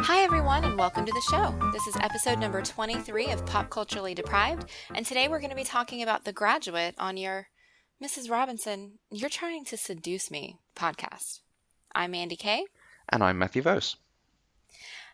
Hi, everyone, and welcome to the show. This is episode number 23 of Pop Culturally Deprived, and today we're going to be talking about The Graduate on your Mrs. Robinson, You're Trying to Seduce Me podcast. I'm Andy Kay. And I'm Matthew Vose.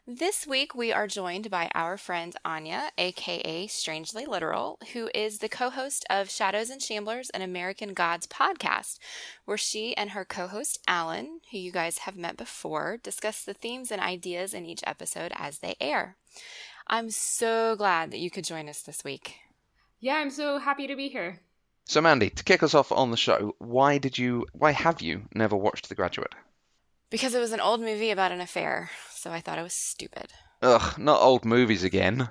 This week we are joined by our friend Anya, aka Strangely Literal, who is the co-host of Shadows and Shamblers, an American Gods podcast, where she and her co-host Alan, who you guys have met before, discuss the themes and ideas in each episode as they air. I'm so glad that you could join us this week. Yeah, I'm so happy to be here. So Mandy, to kick us off on the show, why have you never watched The Graduate? Because it was an old movie about an affair, so I thought it was stupid. Ugh, not old movies again.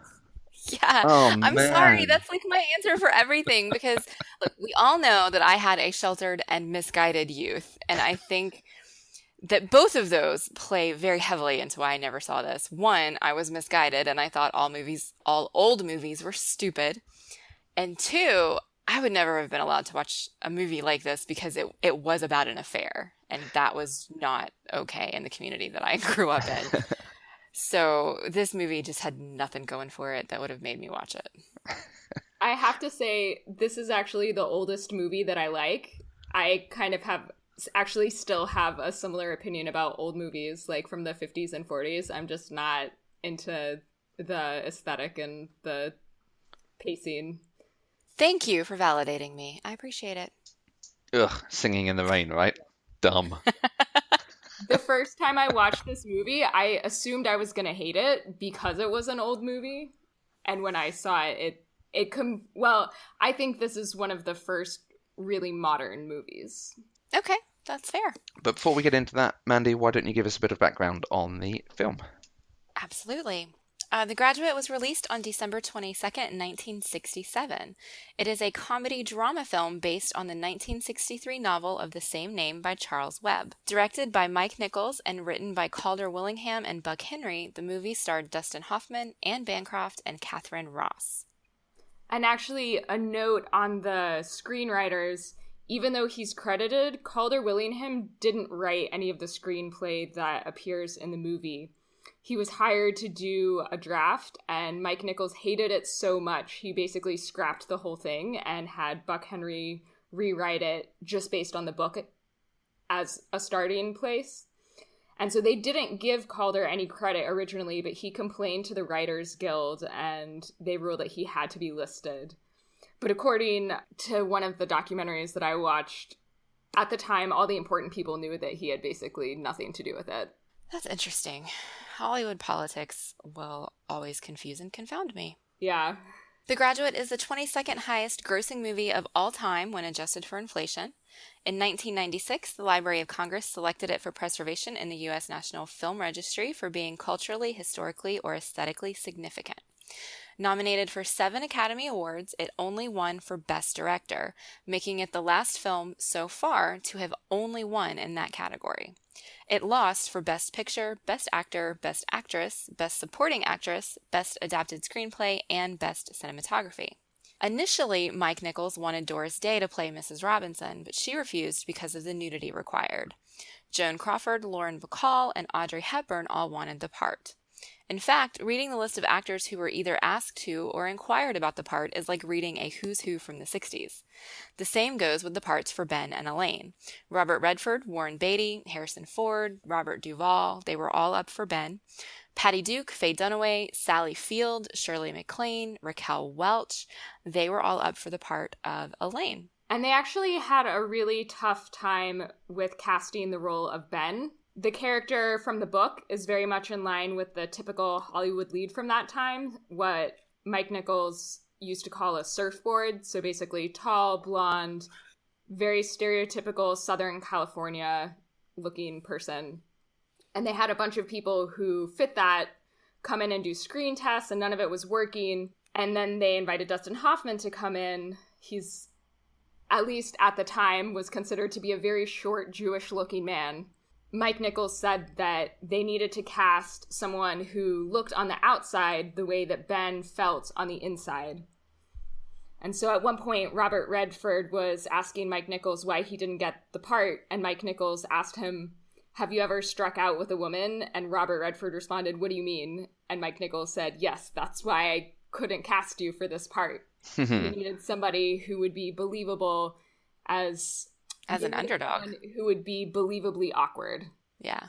Yeah, I'm sorry. That's like my answer for everything because, look, we all know that I had a sheltered and misguided youth, and I think that both of those play very heavily into why I never saw this. One, I was misguided, and I thought all old movies were stupid. And two, I would never have been allowed to watch a movie like this because it was about an affair. And that was not okay in the community that I grew up in. So this movie just had nothing going for it that would have made me watch it. I have to say, this is actually the oldest movie that I like. I kind of still have a similar opinion about old movies, like from the 50s and 40s. I'm just not into the aesthetic and the pacing. Thank you for validating me. I appreciate it. Ugh, Singing in the Rain, right? Dumb. The first time I watched this movie, I assumed I was going to hate it because it was an old movie. And when I saw it, I think this is one of the first really modern movies. Okay, that's fair. But before we get into that, Mandy, why don't you give us a bit of background on the film? Absolutely. The Graduate was released on December 22nd, 1967. It is a comedy-drama film based on the 1963 novel of the same name by Charles Webb. Directed by Mike Nichols and written by Calder Willingham and Buck Henry, the movie starred Dustin Hoffman, Anne Bancroft, and Catherine Ross. And actually, a note on the screenwriters, even though he's credited, Calder Willingham didn't write any of the screenplay that appears in the movie. He was hired to do a draft, and Mike Nichols hated it so much, he basically scrapped the whole thing and had Buck Henry rewrite it just based on the book as a starting place. And so they didn't give Calder any credit originally, but he complained to the Writers Guild, and they ruled that he had to be listed. But according to one of the documentaries that I watched, at the time, all the important people knew that he had basically nothing to do with it. That's interesting. Hollywood politics will always confuse and confound me. Yeah. The Graduate is the 22nd highest grossing movie of all time when adjusted for inflation. In 1996, the Library of Congress selected it for preservation in the U.S. National Film Registry for being culturally, historically, or aesthetically significant. Nominated for 7 Academy Awards, it only won for Best Director, making it the last film so far to have only won in that category. It lost for Best Picture, Best Actor, Best Actress, Best Supporting Actress, Best Adapted Screenplay, and Best Cinematography. Initially, Mike Nichols wanted Doris Day to play Mrs. Robinson, but she refused because of the nudity required. Joan Crawford, Lauren Bacall, and Audrey Hepburn all wanted the part. In fact, reading the list of actors who were either asked to or inquired about the part is like reading a who's who from the 60s. The same goes with the parts for Ben and Elaine. Robert Redford, Warren Beatty, Harrison Ford, Robert Duvall, they were all up for Ben. Patty Duke, Faye Dunaway, Sally Field, Shirley MacLaine, Raquel Welch, they were all up for the part of Elaine. And they actually had a really tough time with casting the role of Ben. The character from the book is very much in line with the typical Hollywood lead from that time, what Mike Nichols used to call a surfboard. So basically tall, blonde, very stereotypical Southern California looking person. And they had a bunch of people who fit that come in and do screen tests, and none of it was working. And then they invited Dustin Hoffman to come in. He's, at least at the time, was considered to be a very short Jewish looking man. Mike Nichols said that they needed to cast someone who looked on the outside the way that Ben felt on the inside. And so at one point, Robert Redford was asking Mike Nichols why he didn't get the part, and Mike Nichols asked him, have you ever struck out with a woman? And Robert Redford responded, what do you mean? And Mike Nichols said, yes, that's why I couldn't cast you for this part. We needed somebody who would be believable as an underdog, who would be believably awkward. Yeah.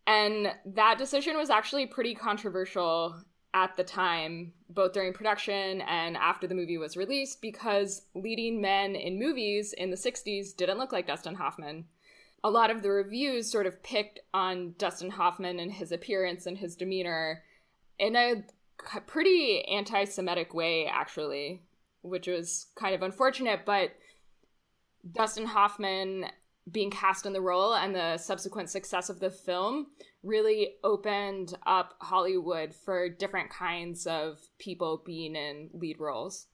And that decision was actually pretty controversial at the time, both during production and after the movie was released, because leading men in movies in the 60s didn't look like Dustin Hoffman. A lot of the reviews sort of picked on Dustin Hoffman and his appearance and his demeanor in a pretty anti-Semitic way, actually, which was kind of unfortunate. But Dustin Hoffman being cast in the role and the subsequent success of the film really opened up Hollywood for different kinds of people being in lead roles.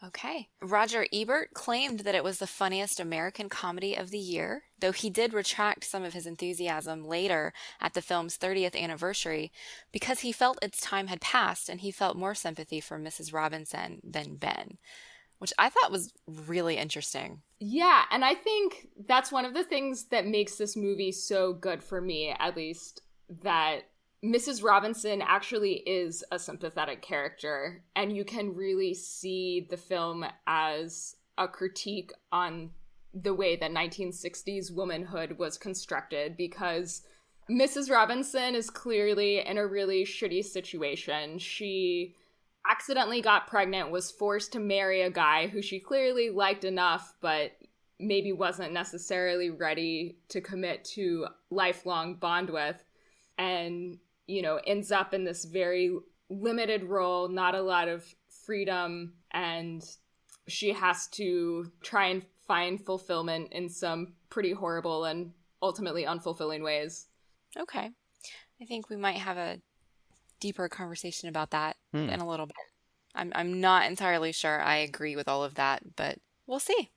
Okay. Roger Ebert claimed that it was the funniest American comedy of the year, though he did retract some of his enthusiasm later at the film's 30th anniversary because he felt its time had passed and he felt more sympathy for Mrs. Robinson than Ben, which I thought was really interesting. Yeah, and I think that's one of the things that makes this movie so good for me, at least, that Mrs. Robinson actually is a sympathetic character, and you can really see the film as a critique on the way that 1960s womanhood was constructed, because Mrs. Robinson is clearly in a really shitty situation. She accidentally got pregnant, was forced to marry a guy who she clearly liked enough, but maybe wasn't necessarily ready to commit to lifelong bond with, and, you know, ends up in this very limited role, not a lot of freedom, and she has to try and find fulfillment in some pretty horrible and ultimately unfulfilling ways. Okay. I think we might have a deeper conversation about that in a little bit. I'm not entirely sure I agree with all of that, but we'll see.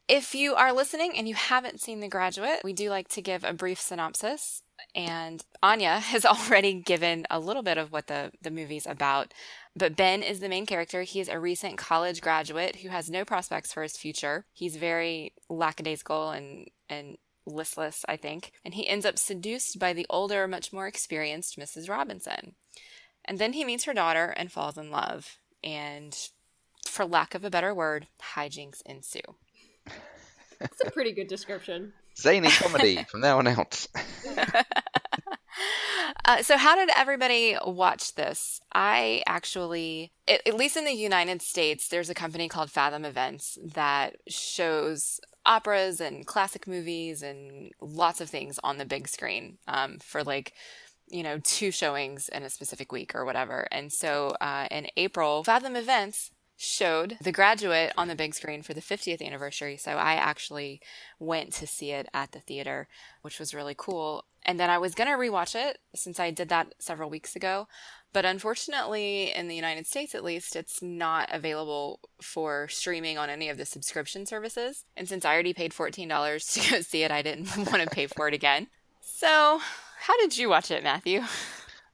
If you are listening and you haven't seen The Graduate, we do like to give a brief synopsis, and Anya has already given a little bit of what the movie's about. But Ben is the main character. He is a recent college graduate who has no prospects for his future. He's very lackadaisical and listless, I think. And he ends up seduced by the older, much more experienced Mrs. Robinson. And then he meets her daughter and falls in love. And for lack of a better word, hijinks ensue. That's a pretty good description. Zany comedy from now on out. So how did everybody watch this? I actually, at least in the United States, there's a company called Fathom Events that shows operas and classic movies and lots of things on the big screen for like, 2 showings in a specific week or whatever. And so in April, Fathom Events showed The Graduate on the big screen for the 50th anniversary. So I actually went to see it at the theater, which was really cool. And then I was going to rewatch it since I did that several weeks ago. But unfortunately, in the United States at least, it's not available for streaming on any of the subscription services. And since I already paid $14 to go see it, I didn't want to pay for it again. So how did you watch it, Matthew?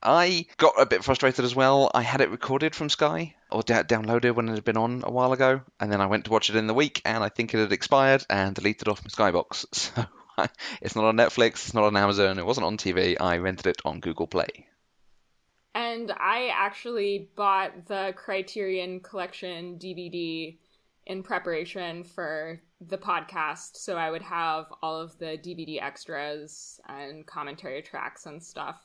I got a bit frustrated as well. I had it recorded from Sky, or downloaded when it had been on a while ago, and then I went to watch it in the week, and I think it had expired and deleted off my Skybox. So it's not on Netflix, it's not on Amazon, it wasn't on TV. I rented it on Google Play. And I actually bought the Criterion Collection DVD in preparation for the podcast, so I would have all of the DVD extras and commentary tracks and stuff.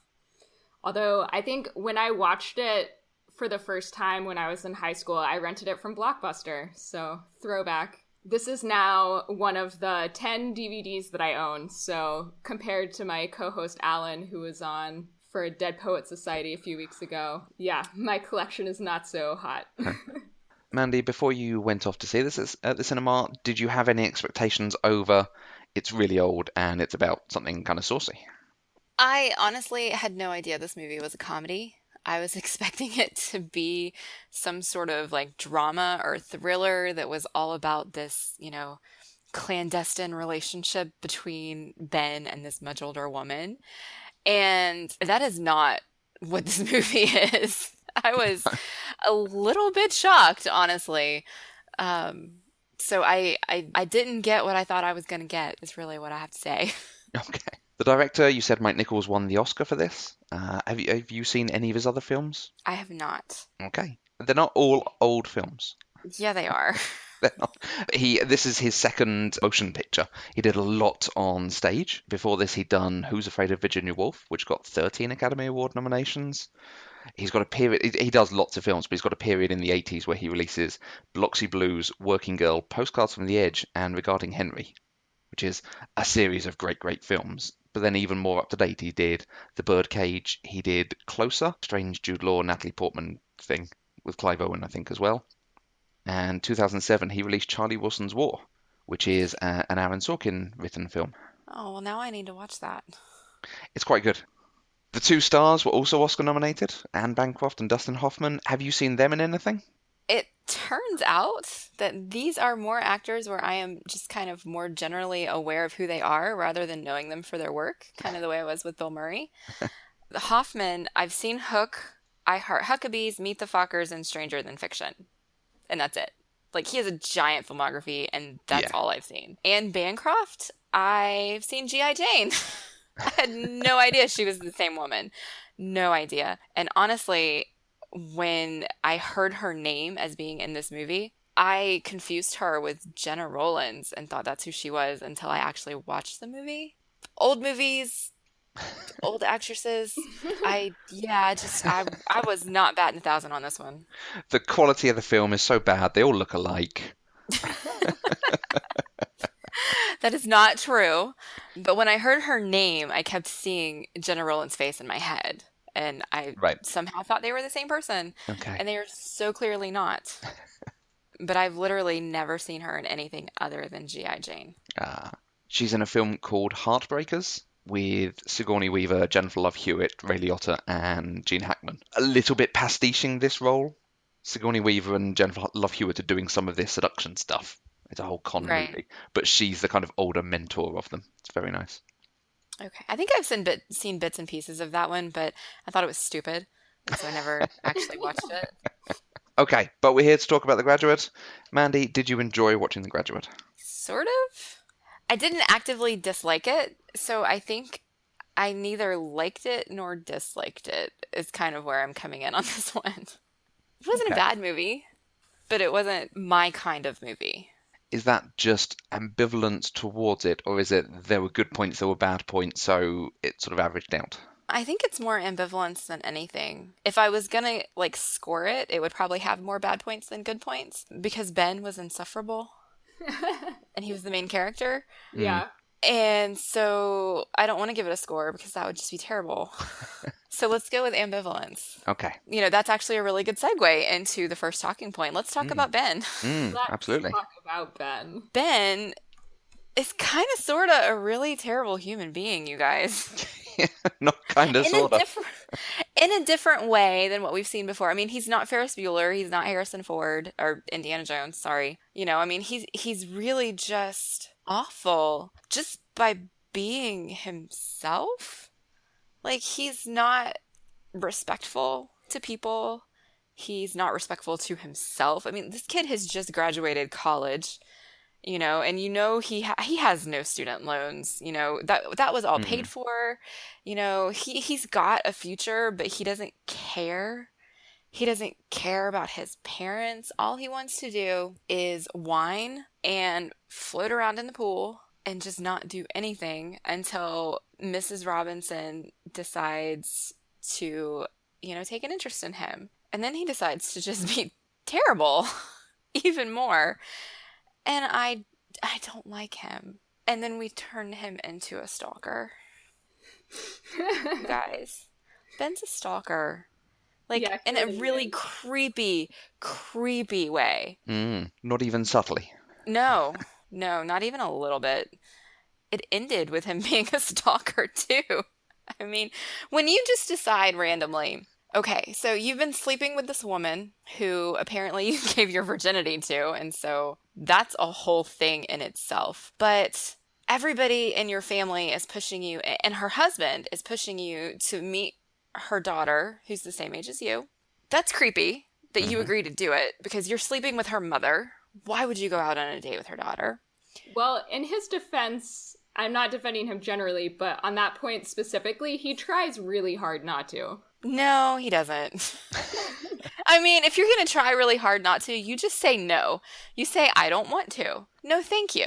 Although I think when I watched it for the first time when I was in high school, I rented it from Blockbuster, so throwback. This is now one of the 10 DVDs that I own, so compared to my co-host Alan, who was on for Dead Poet Society a few weeks ago, yeah, my collection is not so hot. Mandy, before you went off to see this at the cinema, did you have any expectations over it's really old and it's about something kind of saucy? I honestly had no idea this movie was a comedy. I was expecting it to be some sort of like drama or thriller that was all about this, clandestine relationship between Ben and this much older woman. And that is not what this movie is. I was a little bit shocked, honestly. So I didn't get what I thought I was going to get, is really what I have to say. Okay. The director, you said Mike Nichols won the Oscar for this. Have you seen any of his other films? I have not. Okay. They're not all old films. Yeah, they are. This is his second motion picture. He did a lot on stage. Before this, he'd done Who's Afraid of Virginia Woolf, which got 13 Academy Award nominations. He's got a period. He does lots of films, but he's got a period in the 80s where he releases Biloxi Blues, Working Girl, Postcards from the Edge, and Regarding Henry, which is a series of great, great films. But then even more up to date, he did The Birdcage. He did Closer, strange Jude Law, Natalie Portman thing with Clive Owen, I think, as well. And 2007, he released Charlie Wilson's War, which is an Aaron Sorkin written film. Oh, well, now I need to watch that. It's quite good. The two stars were also Oscar nominated, Anne Bancroft and Dustin Hoffman. Have you seen them in anything? It turns out that these are more actors where I am just kind of more generally aware of who they are rather than knowing them for their work, kind of the way I was with Bill Murray. Hoffman, I've seen Hook, I Heart Huckabees, Meet the Fockers, and Stranger Than Fiction. And that's it. Like, he has a giant filmography, and that's all I've seen. Anne Bancroft, I've seen G.I. Jane. I had no idea she was the same woman. No idea. And honestly, when I heard her name as being in this movie, I confused her with Jenna Rollins and thought that's who she was until I actually watched the movie. Old movies, old actresses. I was not batting 1,000 on this one. The quality of the film is so bad, they all look alike. That is not true. But when I heard her name, I kept seeing Jenna Rollins' face in my head. And I somehow thought they were the same person. Okay. And they are so clearly not. But I've literally never seen her in anything other than G.I. Jane. She's in a film called Heartbreakers with Sigourney Weaver, Jennifer Love Hewitt, Ray Liotta, and Gene Hackman. A little bit pastiching this role. Sigourney Weaver and Jennifer Love Hewitt are doing some of their seduction stuff. It's a whole con movie. But she's the kind of older mentor of them. It's very nice. Okay. I think I've seen bits and pieces of that one, but I thought it was stupid. So I never actually watched it. Okay, but we're here to talk about The Graduate. Mandy, did you enjoy watching The Graduate? Sort of. I didn't actively dislike it, so I think I neither liked it nor disliked it is kind of where I'm coming in on this one. It wasn't a bad movie, but it wasn't my kind of movie. Is that just ambivalence towards it, or is it there were good points, there were bad points, so it sort of averaged out? I think it's more ambivalence than anything. If I was gonna score it, it would probably have more bad points than good points because Ben was insufferable and he was the main character. Yeah. And so I don't want to give it a score because that would just be terrible. So let's go with ambivalence. Okay. That's actually a really good segue into the first talking point. Let's talk about Ben. Absolutely. Let's talk about Ben. Ben is kind of sort of a really terrible human being, you guys. Not kind of, sort of. In a different way than what we've seen before. I mean, he's not Ferris Bueller. He's not Harrison Ford or Indiana Jones. Sorry. He's really just awful just by being himself. He's not respectful to people. He's not respectful to himself. I mean, this kid has just graduated college. And he has no student loans, that was all paid for, he's got a future, but he doesn't care. He doesn't care about his parents. All he wants to do is whine and float around in the pool and just not do anything until Mrs. Robinson decides to, take an interest in him. And then he decides to just be terrible even more. And I don't like him. And then we turn him into a stalker. Guys, Ben's a stalker. In a really creepy way. Not even subtly. No, not even a little bit. It ended with him being a stalker, too. I mean, when you just decide randomly, okay, so you've been sleeping with this woman who apparently you gave your virginity to, and so that's a whole thing in itself. But everybody in your family is pushing you, and her husband is pushing you to meet her daughter, who's the same age as you. That's creepy that you agree to do it because you're sleeping with her mother. Why would you go out on a date with her daughter? Well, in his defense, I'm not defending him generally, but on that point specifically, he tries really hard not to. No, he doesn't. I mean, if you're going to try really hard not to, you just say no. You say, I don't want to. No, thank you.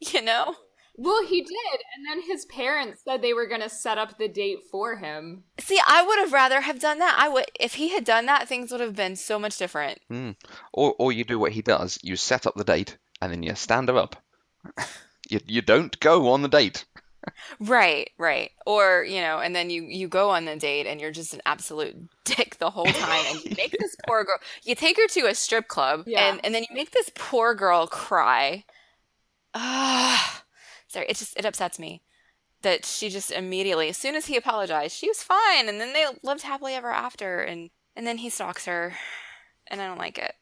You know? Well, he did, and then his parents said they were going to set up the date for him. See, I would have rather have done that. If he had done that, things would have been so much different. Or you do what he does. You set up the date, and then you stand her up. You don't go on the date. Right. Or, and then you go on the date and you're just an absolute dick the whole time and you make this poor girl, you take her to a strip club and then you make this poor girl cry. Sorry, it upsets me that she just immediately, as soon as he apologized, she was fine and then they lived happily ever after and then he stalks her and I don't like it.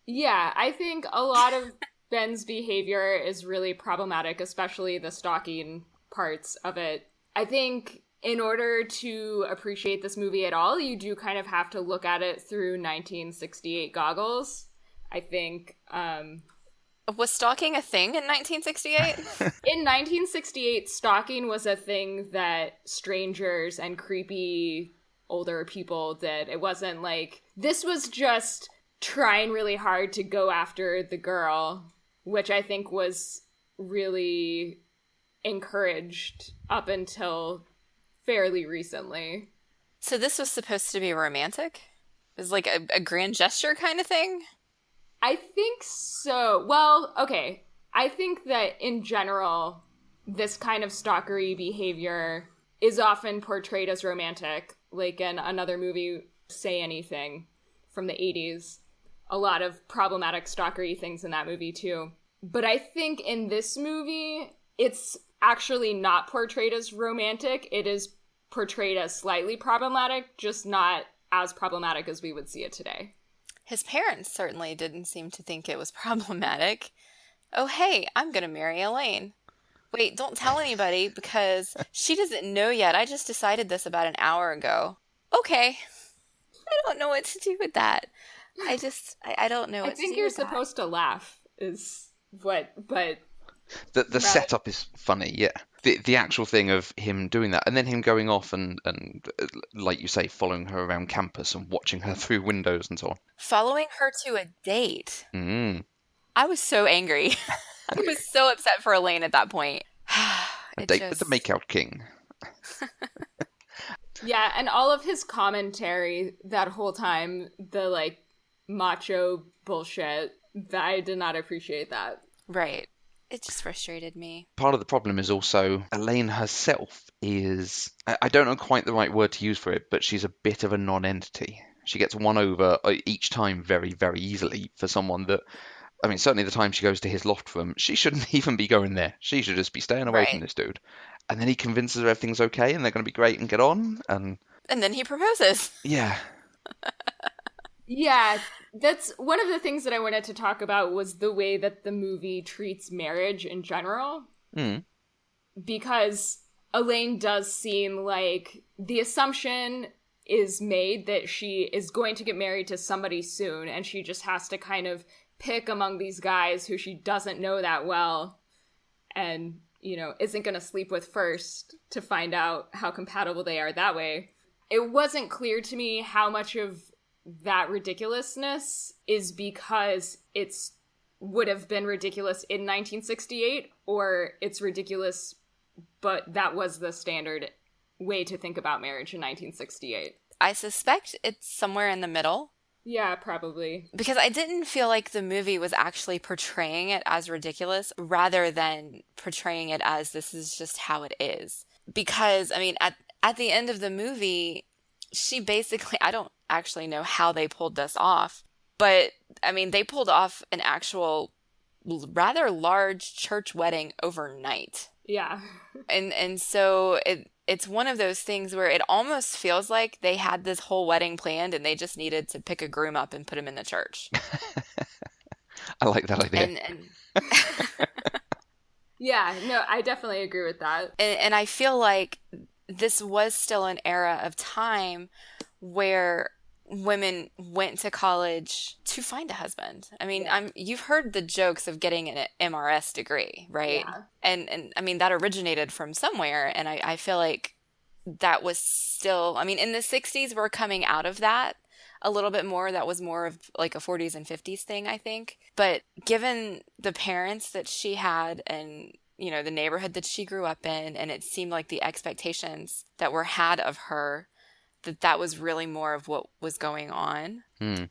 Yeah, I think a lot of Ben's behavior is really problematic, especially the stalking parts of it. I think in order to appreciate this movie at all, you do kind of have to look at it through 1968 goggles. I think... Was stalking a thing in 1968? In 1968, stalking was a thing that strangers and creepy older people did. It wasn't like... This was just trying really hard to go after the girl, which I think was really encouraged up until fairly recently. So this was supposed to be romantic? It was like a grand gesture kind of thing? I think so. Well, okay. I think that in general, this kind of stalkery behavior is often portrayed as romantic. Like in another movie, Say Anything, from the 80s. A lot of problematic stalkery things in that movie too. But I think in this movie, it's actually not portrayed as romantic. It is portrayed as slightly problematic, just not as problematic as we would see it today. His parents certainly didn't seem to think it was problematic. Oh, hey, I'm going to marry Elaine. Wait, don't tell anybody because she doesn't know yet. I just decided this about an hour ago. Okay. I don't know what to do with that. I don't know what to do. I think you're supposed to laugh is what, but... The setup is funny, yeah. The actual thing of him doing that, and then him going off and like you say, following her around campus and watching her through windows and so on. Following her to a date. I was so angry. I was so upset for Elaine at that point. A date with the makeout king. Yeah, and all of his commentary that whole time, the like macho bullshit, I did not appreciate that. Right. It just frustrated me. Part of the problem is also Elaine herself is, I don't know quite the right word to use for it, but she's a bit of a non-entity. She gets won over each time very, very easily for someone that, I mean, certainly the time she goes to his loft room, she shouldn't even be going there. She should just be staying away from this dude. And then he convinces her everything's okay and they're going to be great and get on. And then he proposes. Yeah. Yeah, that's one of the things that I wanted to talk about was the way that the movie treats marriage in general. Because Elaine does seem like the assumption is made that she is going to get married to somebody soon, and she just has to kind of pick among these guys who she doesn't know that well and, isn't going to sleep with first to find out how compatible they are that way. It wasn't clear to me how much of that ridiculousness is because it's would have been ridiculous in 1968 or it's ridiculous but that was the standard way to think about marriage in 1968. I suspect it's somewhere in the middle. Yeah, probably. Because I didn't feel like the movie was actually portraying it as ridiculous rather than portraying it as this is just how it is. Because, I mean, at the end of the movie, she basically, I don't actually know how they pulled this off, but I mean, they pulled off an actual rather large church wedding overnight. Yeah. And so it's one of those things where it almost feels like they had this whole wedding planned and they just needed to pick a groom up and put him in the church. I like that idea. And yeah, no, I definitely agree with that. And I feel like this was still an era of time where women went to college to find a husband. I mean, Yeah. you've heard the jokes of getting an MRS degree, right? Yeah. And I mean, that originated from somewhere. And I feel like that was still, I mean, in the 60s, we're coming out of that a little bit more. That was more of like a 40s and 50s thing, I think. But given the parents that she had and, you know, the neighborhood that she grew up in, and it seemed like the expectations that were had of her, that was really more of what was going on.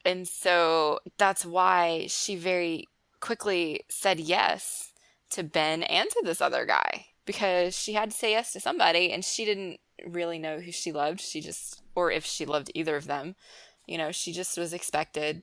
And so that's why she very quickly said yes to Ben and to this other guy, because she had to say yes to somebody, and she didn't really know who she loved. She just, or if she loved either of them, you know, she just was expected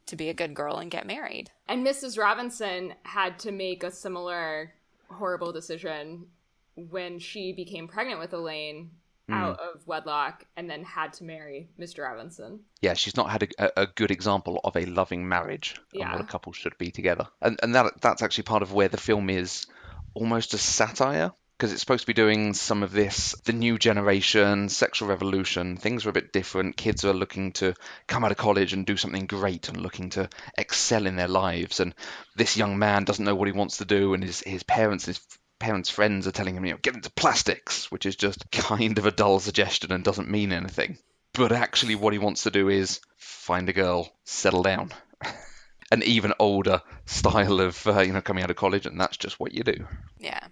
to be a good girl and get married. And Mrs. Robinson had to make a similar horrible decision when she became pregnant with Elaine out of wedlock and then had to marry Mr. Robinson. Yeah, she's not had a good example of a loving marriage and what a couple should be together. And that's actually part of where the film is almost a satire, because it's supposed to be doing some of this, the new generation, sexual revolution. Things are a bit different. Kids are looking to come out of college and do something great and looking to excel in their lives. And this young man doesn't know what he wants to do, and his parents' friends are telling him, you know, get into plastics, which is just kind of a dull suggestion and doesn't mean anything. But actually what he wants to do is find a girl, settle down. An even older style of, coming out of college, and that's just what you do. Yeah.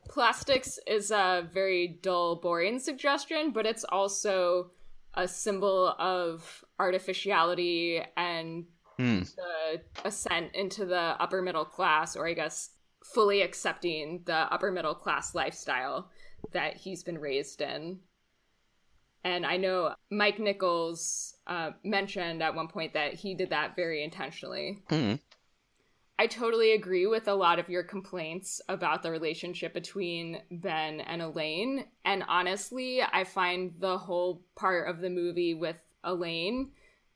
Plastics is a very dull, boring suggestion, but it's also a symbol of artificiality and the ascent into the upper middle class, or I guess fully accepting the upper middle class lifestyle that he's been raised in. And I know Mike Nichols mentioned at one point that he did that very intentionally. I totally agree with a lot of your complaints about the relationship between Ben and Elaine. And honestly, I find the whole part of the movie with Elaine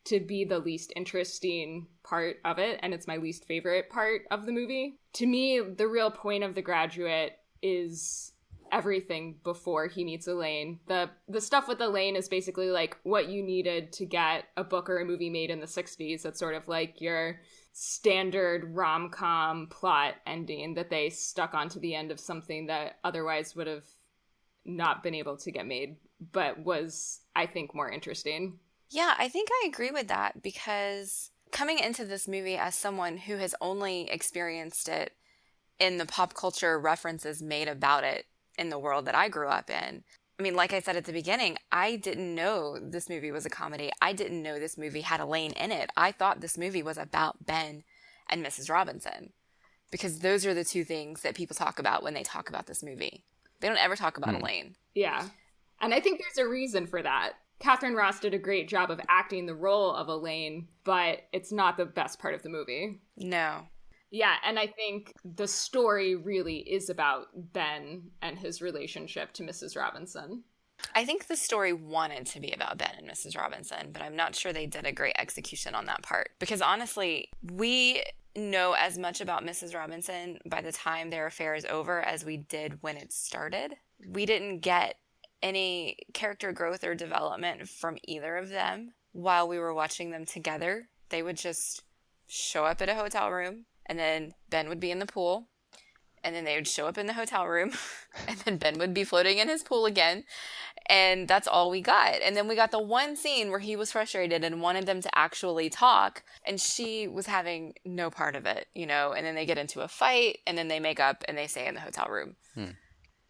to be the least interesting part of it, and it's my least favorite part of the movie. To me, the real point of The Graduate is everything before he meets Elaine. The stuff with Elaine is basically like what you needed to get a book or a movie made in the 60s. It's sort of like your standard rom-com plot ending that they stuck onto the end of something that otherwise would have not been able to get made, but was, I think, more interesting. Yeah, I think I agree with that, because coming into this movie as someone who has only experienced it in the pop culture references made about it in the world that I grew up in. I mean, like I said at the beginning, I didn't know this movie was a comedy. I didn't know this movie had Elaine in it. I thought this movie was about Ben and Mrs. Robinson, because those are the two things that people talk about when they talk about this movie. They don't ever talk about Elaine. Yeah. And I think there's a reason for that. Catherine Ross did a great job of acting the role of Elaine, but it's not the best part of the movie. No. Yeah, and I think the story really is about Ben and his relationship to Mrs. Robinson. I think the story wanted to be about Ben and Mrs. Robinson, but I'm not sure they did a great execution on that part. Because honestly, we know as much about Mrs. Robinson by the time their affair is over as we did when it started. We didn't get any character growth or development from either of them while we were watching them together. They would just show up at a hotel room, and then Ben would be in the pool, and then they would show up in the hotel room, and then Ben would be floating in his pool again, and that's all we got. And then we got the one scene where he was frustrated and wanted them to actually talk, and she was having no part of it, you know, and then they get into a fight, and then they make up, and they stay in the hotel room.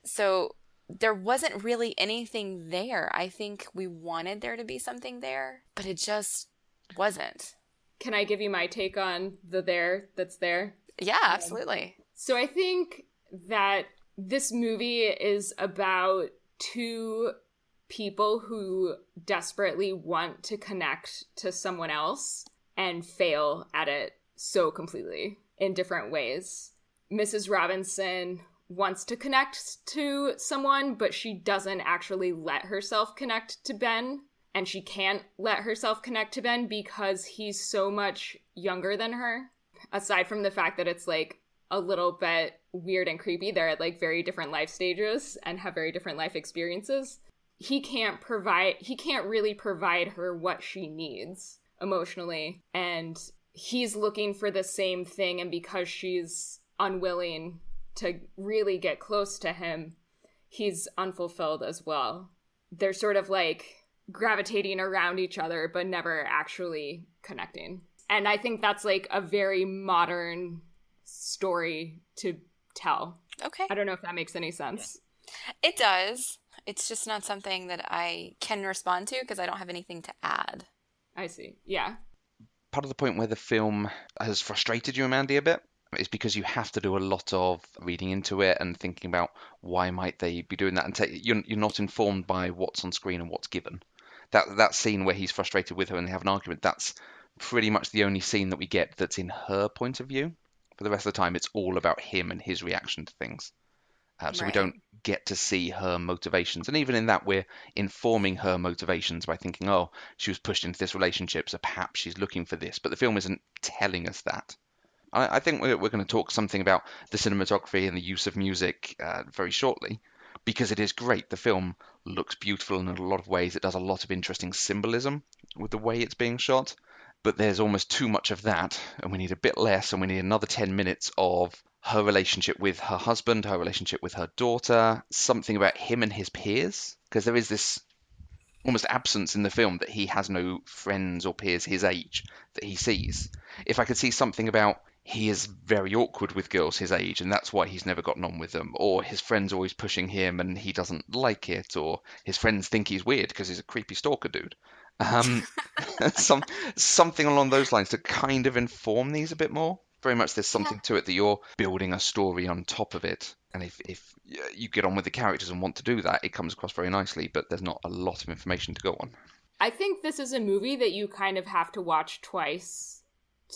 So there wasn't really anything there. I think we wanted there to be something there, but it just wasn't. Can I give you my take on the there that's there? Yeah, absolutely. So I think that this movie is about two people who desperately want to connect to someone else and fail at it so completely in different ways. Mrs. Robinson wants to connect to someone, but she doesn't actually let herself connect to Ben. And she can't let herself connect to Ben because he's so much younger than her. Aside from the fact that it's like a little bit weird and creepy, they're at like very different life stages and have very different life experiences. he can't really provide her what she needs emotionally, and he's looking for the same thing, and because she's unwilling to really get close to him, he's unfulfilled as well. They're sort of like gravitating around each other but never actually connecting. And I think that's like a very modern story to tell. Okay. I don't know if that makes any sense. It does. It's just not something that I can respond to because I don't have anything to add. I see. Yeah. Part of the point where the film has frustrated you, Mandy, a bit is because you have to do a lot of reading into it and thinking about why might they be doing that, and you're not informed by what's on screen and what's given. That scene where he's frustrated with her and they have an argument, that's pretty much the only scene that we get that's in her point of view. For the rest of the time, it's all about him and his reaction to things. So we Right. don't get to see her motivations. And even in that, we're informing her motivations by thinking, oh, she was pushed into this relationship, so perhaps she's looking for this. But the film isn't telling us that. I think we're going to talk something about the cinematography and the use of music very shortly, because it is great. The film looks beautiful in a lot of ways. It does a lot of interesting symbolism with the way it's being shot. But there's almost too much of that, and we need a bit less, and we need another 10 minutes of her relationship with her husband, her relationship with her daughter, something about him and his peers, because there is this almost absence in the film that he has no friends or peers his age that he sees. If I could see something about he is very awkward with girls his age and that's why he's never gotten on with them, or his friends always pushing him and he doesn't like it, or his friends think he's weird because he's a creepy stalker dude. Um, something along those lines to kind of inform these a bit more. Very much there's Yeah. something to it that you're building a story on top of it. And if you get on with the characters and want to do that, it comes across very nicely, but there's not a lot of information to go on. I think this is a movie that you kind of have to watch twice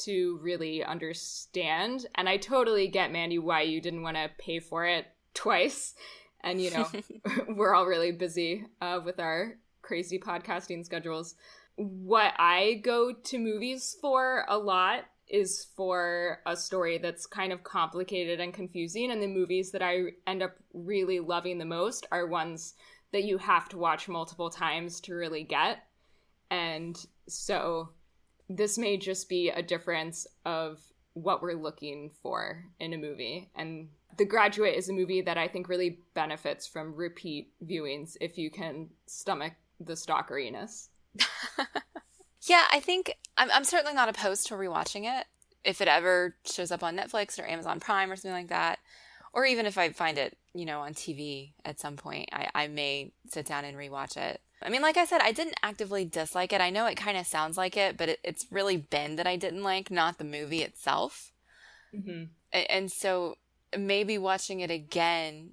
to really understand. And I totally get, Mandy, why you didn't want to pay for it twice. And, you know, we're all really busy with our crazy podcasting schedules. What I go to movies for a lot is for a story that's kind of complicated and confusing. And the movies that I end up really loving the most are ones that you have to watch multiple times to really get. And so this may just be a difference of what we're looking for in a movie. And The Graduate is a movie that I think really benefits from repeat viewings if you can stomach the stalkeriness. Yeah, I think I'm certainly not opposed to rewatching it if it ever shows up on Netflix or Amazon Prime or something like that. Or even if I find it, you know, on TV at some point, I may sit down and rewatch it. I mean, like I said, I didn't actively dislike it. I know it kind of sounds like it, but it's really Ben that I didn't like, not the movie itself. Mm-hmm. And so maybe watching it again,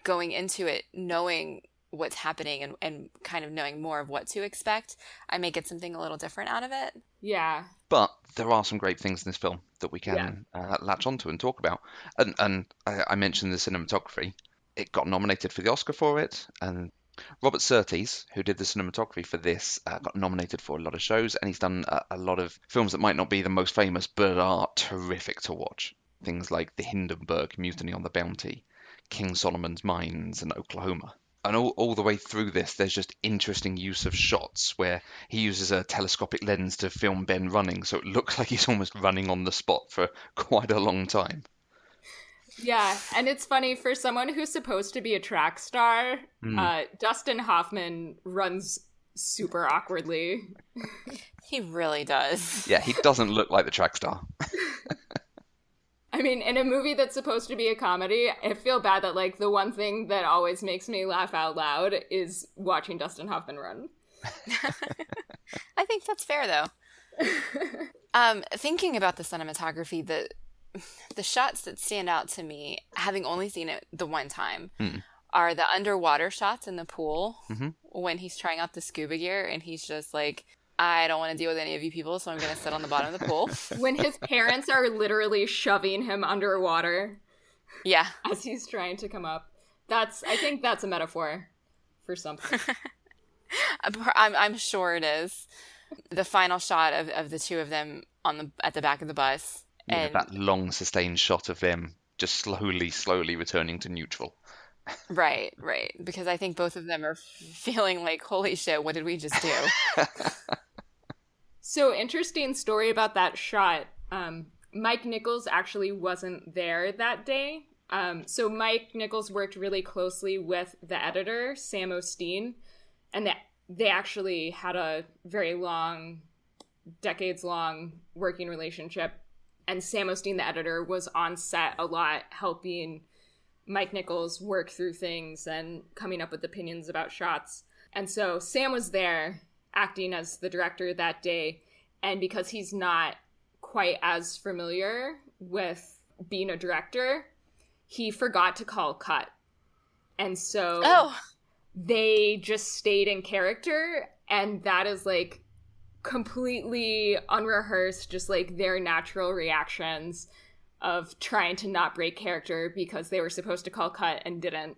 going into it, knowing what's happening and kind of knowing more of what to expect, I may get something a little different out of it. Yeah. But there are some great things in this film that we can latch onto and talk about. And I mentioned the cinematography. It got nominated for the Oscar for it, and Robert Surtees, who did the cinematography for this, got nominated for a lot of shows, and he's done a lot of films that might not be the most famous, but are terrific to watch. Things like The Hindenburg, Mutiny on the Bounty, King Solomon's Mines, and Oklahoma. And all the way through this, there's just interesting use of shots where he uses a telescopic lens to film Ben running, so it looks like he's almost running on the spot for quite a long time. Yeah, and it's funny, for someone who's supposed to be a track star, Dustin Hoffman runs super awkwardly. He really does. Yeah, he doesn't look like the track star. I mean, in a movie that's supposed to be a comedy, I feel bad that, like, the one thing that always makes me laugh out loud is watching Dustin Hoffman run. I think that's fair, though. Thinking about the cinematography, the shots that stand out to me, having only seen it the one time, are the underwater shots in the pool when he's trying out the scuba gear and he's just like, I don't want to deal with any of you people, so I'm going to sit on the bottom of the pool. When his parents are literally shoving him underwater. Yeah. As he's trying to come up. I think that's a metaphor for something. I'm sure it is. The final shot of the two of them at the back of the bus. Yeah, And that long sustained shot of them just slowly returning to neutral. Right, right. Because I think both of them are feeling like, holy shit, what did we just do? So interesting story about that shot. Mike Nichols actually wasn't there that day. So Mike Nichols worked really closely with the editor, Sam Osteen, and they actually had a very long, decades-long working relationship. And Sam Osteen, the editor, was on set a lot helping Mike Nichols work through things and coming up with opinions about shots. And so Sam was there acting as the director that day. And because he's not quite as familiar with being a director, he forgot to call cut. And so they just stayed in character. And that is like completely unrehearsed, just like their natural reactions of trying to not break character because they were supposed to call cut and didn't.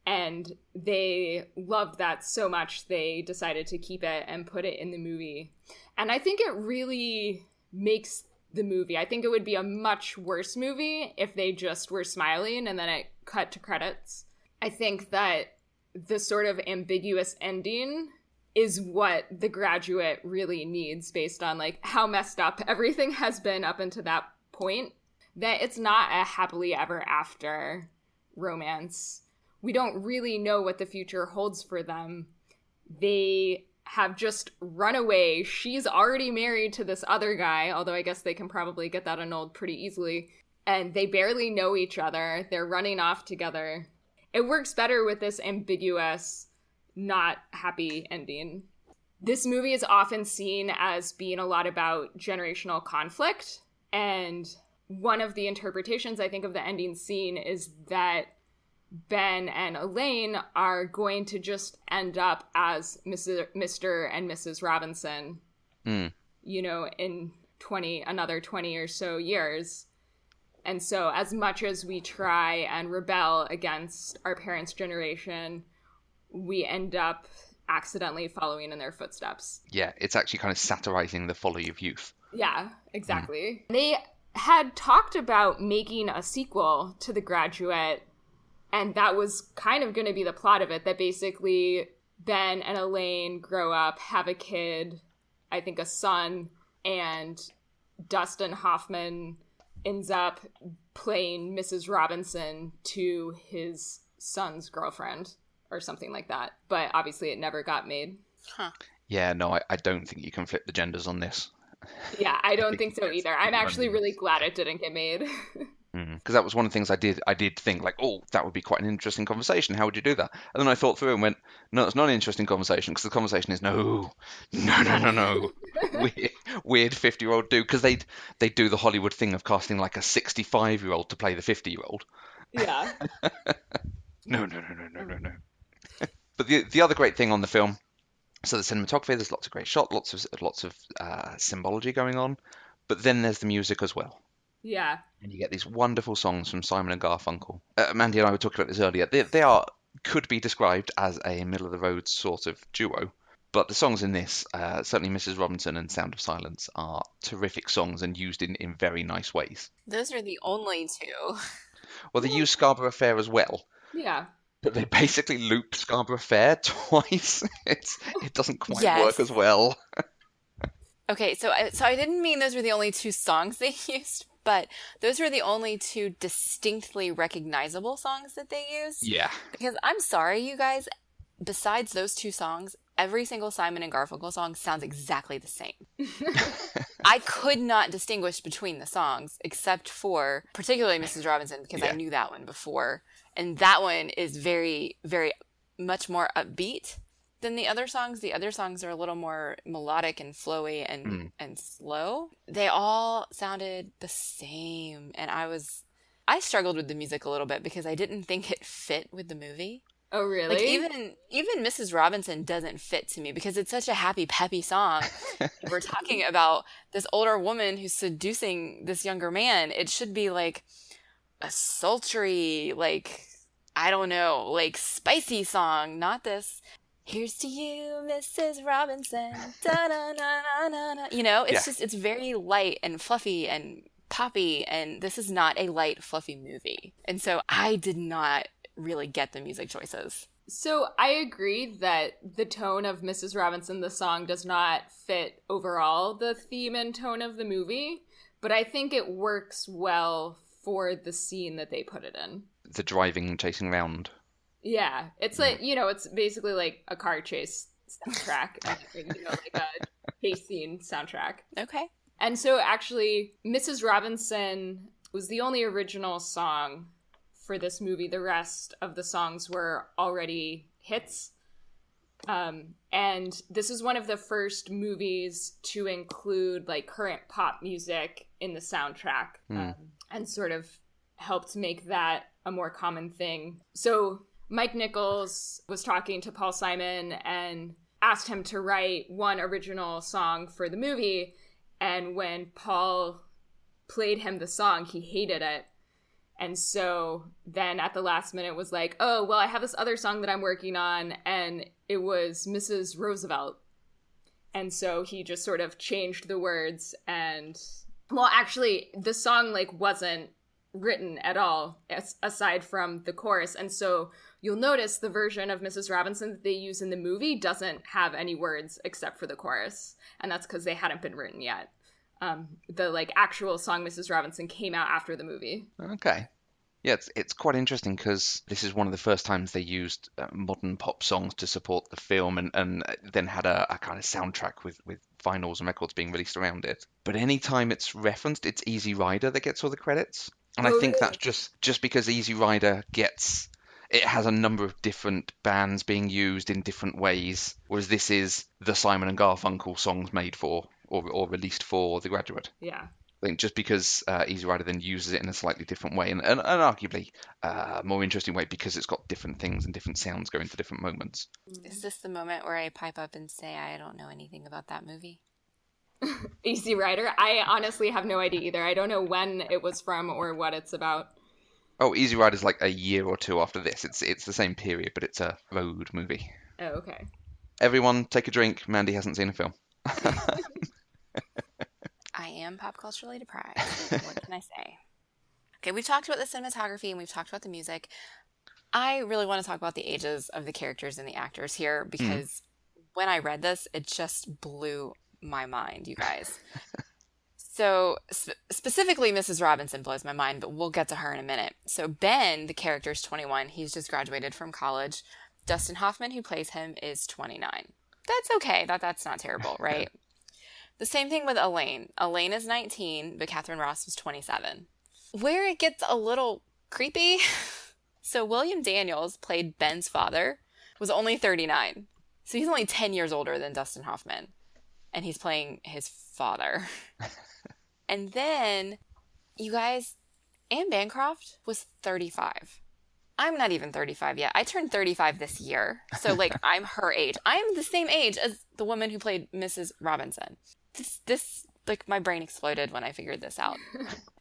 And they loved that so much they decided to keep it and put it in the movie. And I think it really makes the movie. I think it would be a much worse movie if they just were smiling and then it cut to credits. I think that the sort of ambiguous ending is what The Graduate really needs based on like how messed up everything has been up until that point. That it's not a happily ever after romance. We don't really know what the future holds for them. They have just run away. She's already married to this other guy, although I guess they can probably get that annulled pretty easily. And they barely know each other. They're running off together. It works better with this ambiguous, not happy ending. This movie is often seen as being a lot about generational conflict, and one of the interpretations, I think, of the ending scene is that Ben and Elaine are going to just end up as Mr. and Mrs. Robinson, you know, in another 20 or so years. And so as much as we try and rebel against our parents' generation, we end up accidentally following in their footsteps. Yeah, it's actually kind of satirizing the folly of youth. Yeah, exactly. They had talked about making a sequel to The Graduate, and that was kind of going to be the plot of it, that basically Ben and Elaine grow up, have a kid, I think a son, and Dustin Hoffman ends up playing Mrs. Robinson to his son's girlfriend or something like that. But obviously it never got made. Huh. Yeah, no, I don't think you can flip the genders on this. Yeah, I don't think so either. I'm actually really glad it didn't get made. Because that was one of the things I did think, like, oh, that would be quite an interesting conversation. How would you do that? And then I thought through and went, no, it's not an interesting conversation, because the conversation is no. Weird 50-year-old dude, because they'd do the Hollywood thing of casting like a 65-year-old to play the 50-year-old. Yeah. No. But the other great thing on the film, so the cinematography, there's lots of great shots, lots of symbology going on, but then there's the music as well. Yeah. And you get these wonderful songs from Simon and Garfunkel. Mandy and I were talking about this earlier. They could be described as a middle-of-the-road sort of duo. But the songs in this, certainly Mrs. Robinson and Sound of Silence, are terrific songs and used in very nice ways. Those are the only two. Well, they use Scarborough Fair as well. Yeah. But they basically loop Scarborough Fair twice. It doesn't quite Yes. work as well. Okay, so I didn't mean those were the only two songs they used, but those were the only two distinctly recognizable songs that they used. Yeah. Because I'm sorry, you guys, besides those two songs, every single Simon and Garfunkel song sounds exactly the same. I could not distinguish between the songs, except for particularly Mrs. Robinson, because I knew that one before. And that one is very, very much more upbeat than the other songs. The other songs are a little more melodic and flowy and slow. They all sounded the same. And I struggled with the music a little bit because I didn't think it fit with the movie. Oh, really? Like even Mrs. Robinson doesn't fit to me because it's such a happy, peppy song. We're talking about this older woman who's seducing this younger man. It should be like a sultry, like, I don't know, like spicy song, not this. Here's to you, Mrs. Robinson. Da-na-na-na-na-na. You know, it's just, it's very light and fluffy and poppy, and this is not a light, fluffy movie. And so I did not really get the music choices. So I agree that the tone of Mrs. Robinson, the song, does not fit overall the theme and tone of the movie, but I think it works well for the scene that they put it in. The driving and chasing around. Yeah, it's like, it's basically like a car chase soundtrack, like a chase scene soundtrack. Okay. And so actually, Mrs. Robinson was the only original song for this movie. The rest of the songs were already hits. And this is one of the first movies to include like current pop music in the soundtrack, and sort of helped make that a more common thing. So Mike Nichols was talking to Paul Simon and asked him to write one original song for the movie. And when Paul played him the song, he hated it. And so then at the last minute was like, oh, well, I have this other song that I'm working on, and it was Mrs. Roosevelt. And so he just sort of changed the words. And, well, actually, the song, like, wasn't written at all, aside from the chorus. And so you'll notice the version of Mrs. Robinson that they use in the movie doesn't have any words except for the chorus. And that's because they hadn't been written yet. The like actual song Mrs. Robinson came out after the movie. Okay. Yeah, it's quite interesting because this is one of the first times they used modern pop songs to support the film, and then had a kind of soundtrack with vinyls and records being released around it. But any time it's referenced, it's Easy Rider that gets all the credits. And I think that's just because Easy Rider it has a number of different bands being used in different ways, whereas this is the Simon and Garfunkel songs made for or released for The Graduate. Yeah. I think just because Easy Rider then uses it in a slightly different way, and arguably a more interesting way because it's got different things and different sounds going to different moments. Is this the moment where I pipe up and say I don't know anything about that movie? Easy Rider? I honestly have no idea either. I don't know when it was from or what it's about. Oh, Easy Rider's like a year or two after this. It's the same period, but it's a road movie. Oh, okay. Everyone, take a drink. Mandy hasn't seen a film. I am pop culturally deprived. What can I say? Okay, we've talked about the cinematography and we've talked about the music. I really want to talk about the ages of the characters and the actors here because when I read this, it just blew my mind, you guys. So specifically, Mrs. Robinson blows my mind, but we'll get to her in a minute. So Ben, the character, is 21. He's just graduated from college. Dustin Hoffman, who plays him, is 29. That's okay. That's not terrible, right? The same thing with Elaine. Elaine is 19, but Catherine Ross was 27. Where it gets a little creepy, so William Daniels played Ben's father, was only 39. So he's only 10 years older than Dustin Hoffman. And he's playing his father. And then, you guys, Anne Bancroft was 35. I'm not even 35 yet. I turned 35 this year. So, like, I'm her age. I'm the same age as the woman who played Mrs. Robinson. This, like, my brain exploded when I figured this out.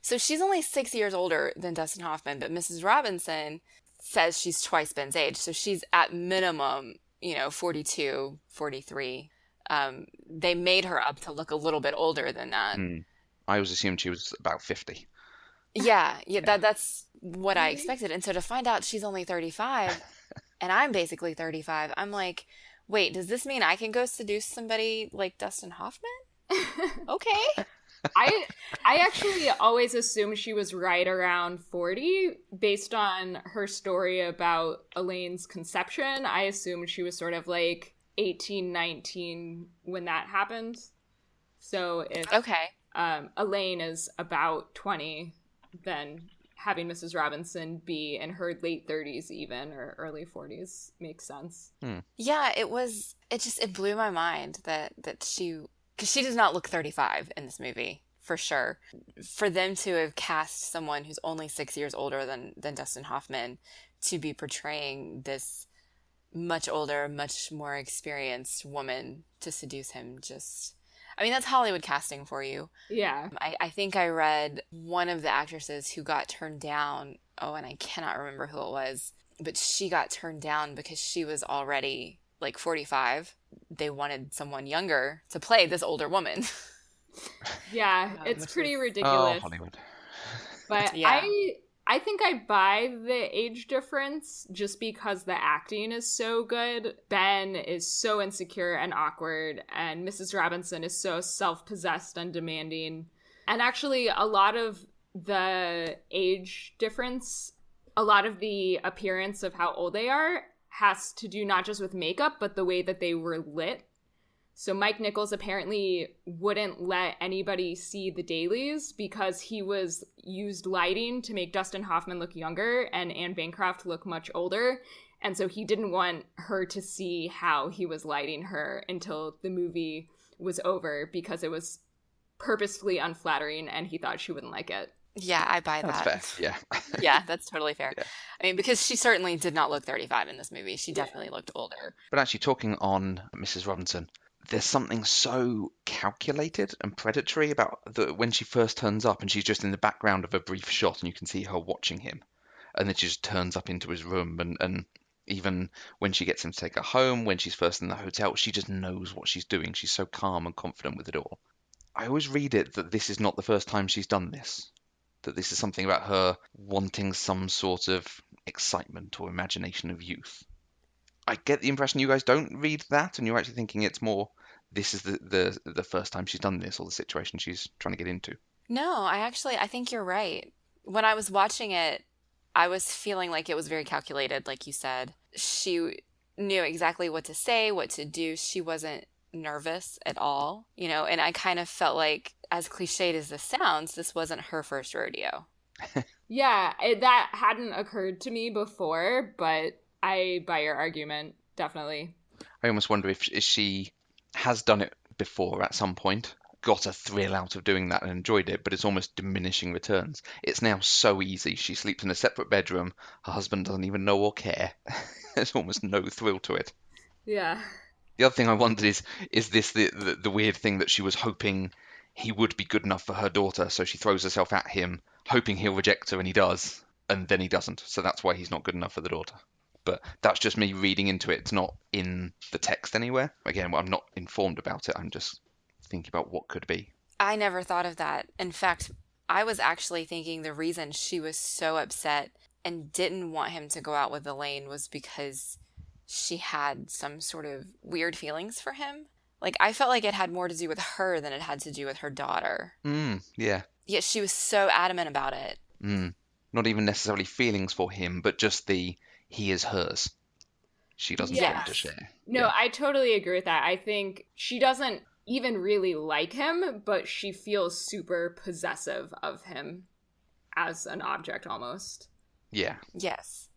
So she's only 6 years older than Dustin Hoffman, but Mrs. Robinson says she's twice Ben's age. So she's at minimum, 42, 43. They made her up to look a little bit older than that. I always assumed she was about 50. Yeah. That's what I expected. And so to find out she's only 35 and I'm basically 35, I'm like, wait, does this mean I can go seduce somebody like Dustin Hoffman? Okay. I actually always assumed she was right around 40 based on her story about Elaine's conception. I assumed she was sort of like 18, 19 when that happened. So if Elaine is about 20, then having Mrs. Robinson be in her late 30s even, or early 40s, makes sense. Yeah, it blew my mind that she, because she does not look 35 in this movie, for sure. For them to have cast someone who's only 6 years older than Dustin Hoffman to be portraying this much older, much more experienced woman to seduce him, that's Hollywood casting for you. Yeah. I think I read one of the actresses who got turned down, and I cannot remember who it was, but she got turned down because she was already like 45. They wanted someone younger to play this older woman. Yeah, it's pretty ridiculous. Oh, Hollywood. But yeah. I think I buy the age difference just because the acting is so good. Ben is so insecure and awkward, and Mrs. Robinson is so self-possessed and demanding. And actually, a lot of the age difference, a lot of the appearance of how old they are has to do not just with makeup, but the way that they were lit. So Mike Nichols apparently wouldn't let anybody see the dailies because he was used lighting to make Dustin Hoffman look younger and Anne Bancroft look much older. And so he didn't want her to see how he was lighting her until the movie was over because it was purposefully unflattering and he thought she wouldn't like it. Yeah, I buy that. That's fair, yeah. Yeah, that's totally fair. Yeah. I mean, because she certainly did not look 35 in this movie. She definitely looked older. But actually, talking on Mrs. Robinson, there's something so calculated and predatory about when she first turns up and she's just in the background of a brief shot and you can see her watching him. And then she just turns up into his room and even when she gets him to take her home, when she's first in the hotel, she just knows what she's doing. She's so calm and confident with it all. I always read it that this is not the first time she's done this. That this is something about her wanting some sort of excitement or imagination of youth. I get the impression you guys don't read that and you're actually thinking it's more this is the first time she's done this or the situation she's trying to get into. No, I think you're right. When I was watching it, I was feeling like it was very calculated, like you said. She knew exactly what to say, what to do. She wasn't nervous at all, and I kind of felt like, as cliched as this sounds, this wasn't her first rodeo. Yeah, that hadn't occurred to me before, but I buy your argument, definitely. I almost wonder if she has done it before at some point, got a thrill out of doing that and enjoyed it, but it's almost diminishing returns. It's now so easy. She sleeps in a separate bedroom. Her husband doesn't even know or care. There's almost no thrill to it. Yeah. The other thing I wondered is this the weird thing that she was hoping he would be good enough for her daughter, so she throws herself at him, hoping he'll reject her, and he does, and then he doesn't. So that's why he's not good enough for the daughter. But that's just me reading into it. It's not in the text anywhere. Again, I'm not informed about it. I'm just thinking about what could be. I never thought of that. In fact, I was actually thinking the reason she was so upset and didn't want him to go out with Elaine was because she had some sort of weird feelings for him. Like, I felt like it had more to do with her than it had to do with her daughter. Yeah. Yet she was so adamant about it. Not even necessarily feelings for him, but just he is hers. She doesn't want to share. No, yeah. I totally agree with that. I think she doesn't even really like him, but she feels super possessive of him as an object almost. Yeah. Yes.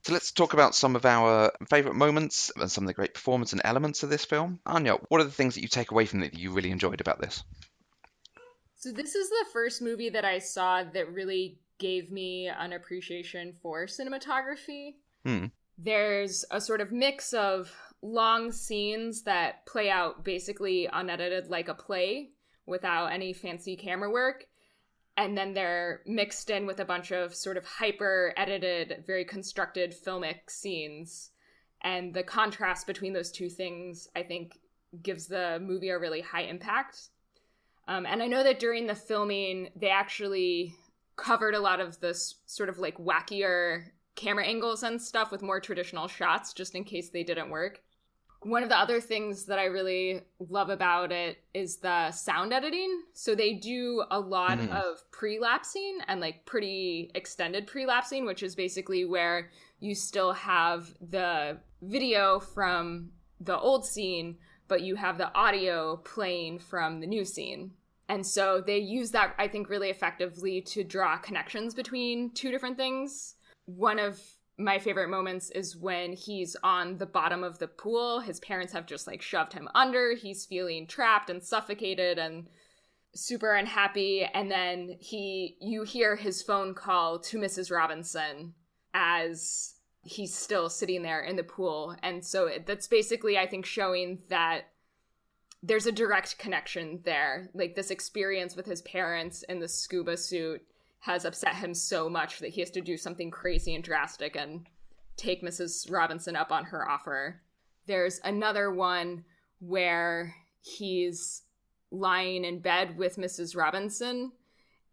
So let's talk about some of our favourite moments and some of the great performance and elements of this film. Anya, what are the things that you take away from it that you really enjoyed about this? So this is the first movie that I saw that really gave me an appreciation for cinematography. There's a sort of mix of long scenes that play out basically unedited like a play without any fancy camera work. And then they're mixed in with a bunch of sort of hyper-edited, very constructed filmic scenes. And the contrast between those two things, I think, gives the movie a really high impact. And I know that during the filming, they actually covered a lot of this sort of like wackier camera angles and stuff with more traditional shots, just in case they didn't work. One of the other things that I really love about it is the sound editing. So they do a lot of prelapsing and like pretty extended prelapsing, which is basically where you still have the video from the old scene, but you have the audio playing from the new scene. And so they use that, I think, really effectively to draw connections between two different things. One of my favorite moments is when he's on the bottom of the pool. His parents have just like shoved him under. He's feeling trapped and suffocated and super unhappy. And then you hear his phone call to Mrs. Robinson as he's still sitting there in the pool. And so that's basically, I think, showing that there's a direct connection there. Like this experience with his parents in the scuba suit has upset him so much that he has to do something crazy and drastic and take Mrs. Robinson up on her offer. There's another one where he's lying in bed with Mrs. Robinson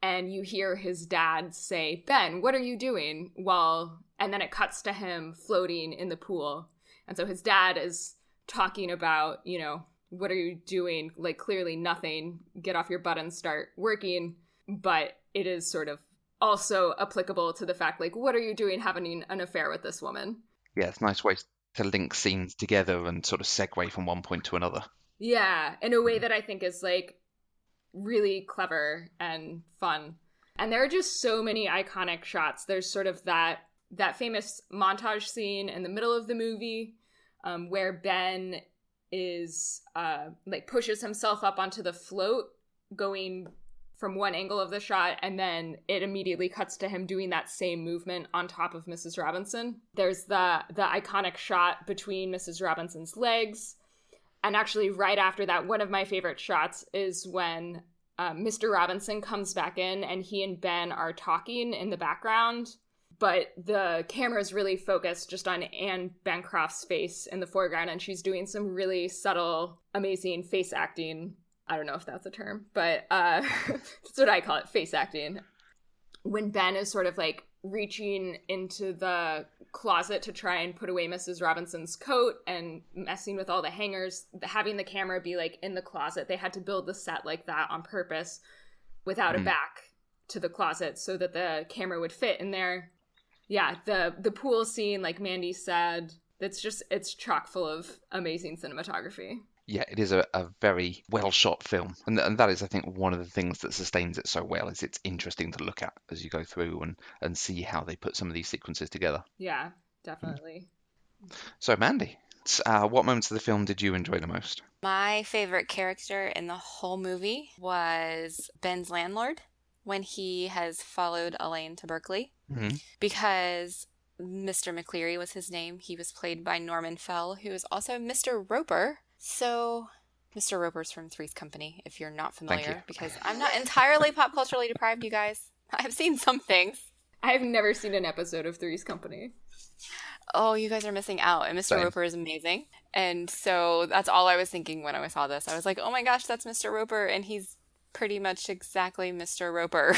and you hear his dad say, "Ben, what are you doing?" And then it cuts to him floating in the pool. And so his dad is talking about, what are you doing? Like, clearly nothing. Get off your butt and start working. But it is sort of also applicable to the fact, like, what are you doing having an affair with this woman? Yeah, it's a nice way to link scenes together and sort of segue from one point to another. Yeah, in a way that I think is, like, really clever and fun. And there are just so many iconic shots. There's sort of that famous montage scene in the middle of the movie where Ben is pushes himself up onto the float going from one angle of the shot, and then it immediately cuts to him doing that same movement on top of Mrs. Robinson. There's the iconic shot between Mrs. Robinson's legs. And actually, right after that, one of my favorite shots is when Mr. Robinson comes back in and he and Ben are talking in the background, but the camera is really focused just on Anne Bancroft's face in the foreground, and she's doing some really subtle, amazing face acting. I don't know if that's a term, but that's what I call it, face acting. When Ben is sort of like reaching into the closet to try and put away Mrs. Robinson's coat and messing with all the hangers, having the camera be like in the closet. They had to build the set like that on purpose without a back to the closet so that the camera would fit in there. Yeah, the pool scene, like Mandi said, it's chock full of amazing cinematography. Yeah, it is a very well shot film, and that is, I think, one of the things that sustains it so well. Is it's interesting to look at as you go through and see how they put some of these sequences together. Yeah, definitely. So, Mandi, what moments of the film did you enjoy the most? My favorite character in the whole movie was Ben's landlord when he has followed Elaine to Berkeley, because Mr. McCleary was his name. He was played by Norman Fell, who is also Mr. Roper. So, Mr. Roper's from Three's Company, if you're not familiar, because I'm not entirely pop culturally deprived, you guys. I've seen some things. I've never seen an episode of Three's Company. Oh, you guys are missing out. And Mr. Roper is amazing. And so that's all I was thinking when I saw this. I was like, oh my gosh, that's Mr. Roper. And he's pretty much exactly Mr. Roper.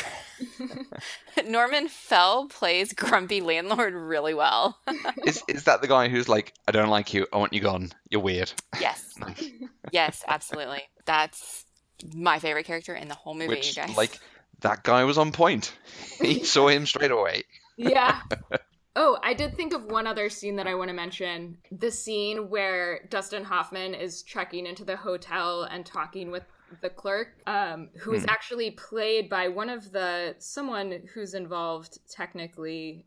Norman Fell plays grumpy landlord really well. Is that the guy who's like, I don't like you, I want you gone, you're weird? Yes. Yes, absolutely. That's my favorite character in the whole movie, you guys. Like, that guy was on point. He saw him straight away. Yeah. Oh, I did think of one other scene that I want to mention. The scene where Dustin Hoffman is checking into the hotel and talking with the clerk, who is actually played by someone who's involved technically,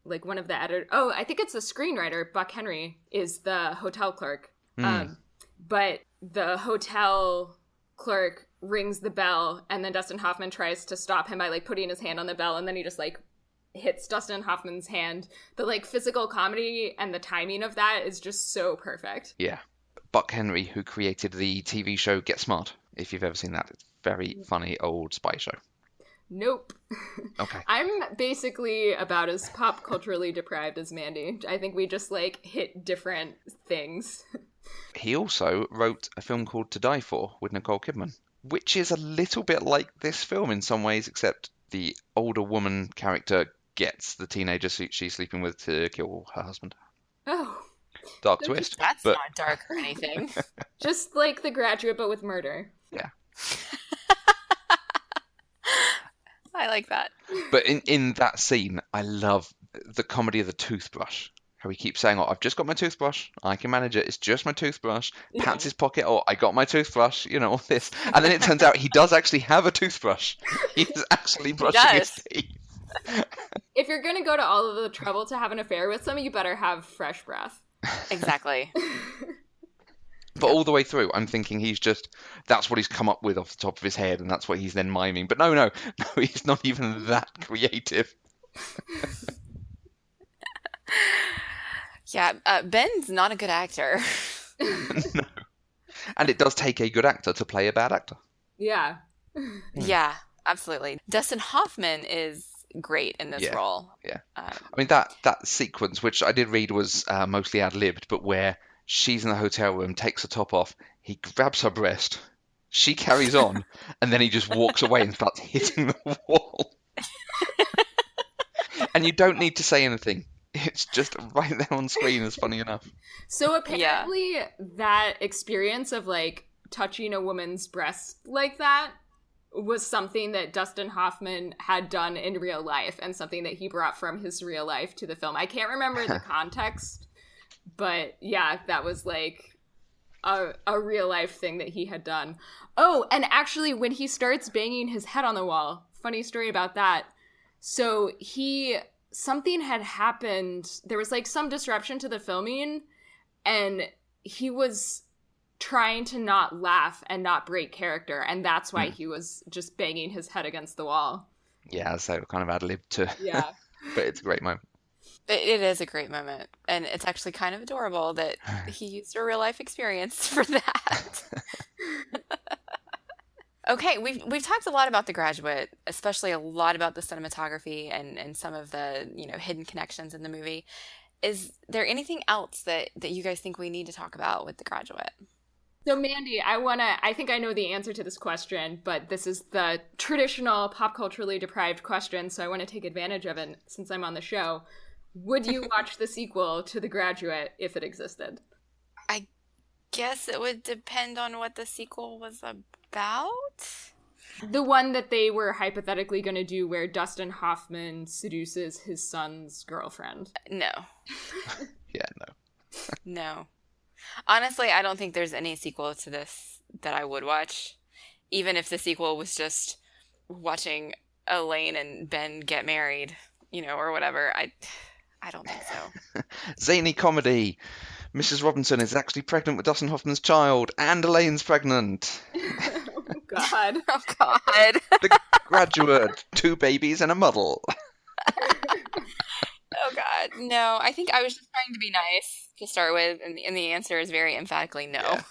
like one of the editors. Oh, I think it's the screenwriter, Buck Henry, is the hotel clerk. But the hotel clerk rings the bell, and then Dustin Hoffman tries to stop him by like putting his hand on the bell, and then he just like hits Dustin Hoffman's hand. The like physical comedy and the timing of that is just so perfect. Yeah. Buck Henry, who created the TV show Get Smart, if you've ever seen that. It's a very funny old spy show. Nope. Okay. I'm basically about as pop culturally deprived as Mandi. I think we just like hit different things. He also wrote a film called To Die For with Nicole Kidman, which is a little bit like this film in some ways, except the older woman character gets the teenager she's sleeping with to kill her husband. Oh. Dark twist. That's not dark or anything. Just like The Graduate, but with murder. Yeah. I like that. But in that scene, I love the comedy of the toothbrush. How he keeps saying, oh, I've just got my toothbrush. I can manage it. It's just my toothbrush. Pats his pocket. Oh, I got my toothbrush. All this. And then it turns out he does actually have a toothbrush. He's actually brushing his teeth. If you're going to go to all of the trouble to have an affair with someone, you better have fresh breath. Exactly. But all the way through, I'm thinking that's what he's come up with off the top of his head, and that's what he's then miming. But no, he's not even that creative. Yeah, Ben's not a good actor. No. And it does take a good actor to play a bad actor. Yeah. Yeah, absolutely. Dustin Hoffman is great in this role. Yeah. I mean, that sequence, which I did read was mostly ad-libbed, but where she's in the hotel room, takes her top off, he grabs her breast, She carries on, and then he just walks away and starts hitting the wall. And you don't need to say anything. It's just right there on screen is funny enough. So Yeah. apparently that experience of like touching a woman's breast like that was something that Dustin Hoffman had done in real life and something that he brought from his real life to the film. I can't remember the context, but yeah, that was like a real life thing that he had done. Oh, and actually when he starts banging his head on the wall, funny story about that. So something had happened. There was like some disruption to the filming, and he was trying to not laugh and not break character, and that's why he was just banging his head against the wall. Yeah, so kind of ad-lib to, Yeah. but it's a great moment. It is a great moment, and it's actually kind of adorable that he used a real life experience for that. Okay, we've talked a lot about The Graduate, especially a lot about the cinematography and some of the, hidden connections in the movie. Is there anything else that you guys think we need to talk about with The Graduate? So Mandy, I think I know the answer to this question, but this is the traditional pop culturally deprived question, so I want to take advantage of it since I'm on the show. Would you watch the sequel to The Graduate if it existed? I guess it would depend on what the sequel was about. The one that they were hypothetically going to do where Dustin Hoffman seduces his son's girlfriend. No. Yeah, no. No. Honestly, I don't think there's any sequel to this that I would watch. Even if the sequel was just watching Elaine and Ben get married, or whatever. I don't think so. Zany comedy. Mrs. Robinson is actually pregnant with Dustin Hoffman's child, and Elaine's pregnant. Oh, God. Oh, God. The Graduate. 2 babies and a muddle. Oh, God. No, I think I was just trying to be nice to start with, and the answer is very emphatically no. Yeah.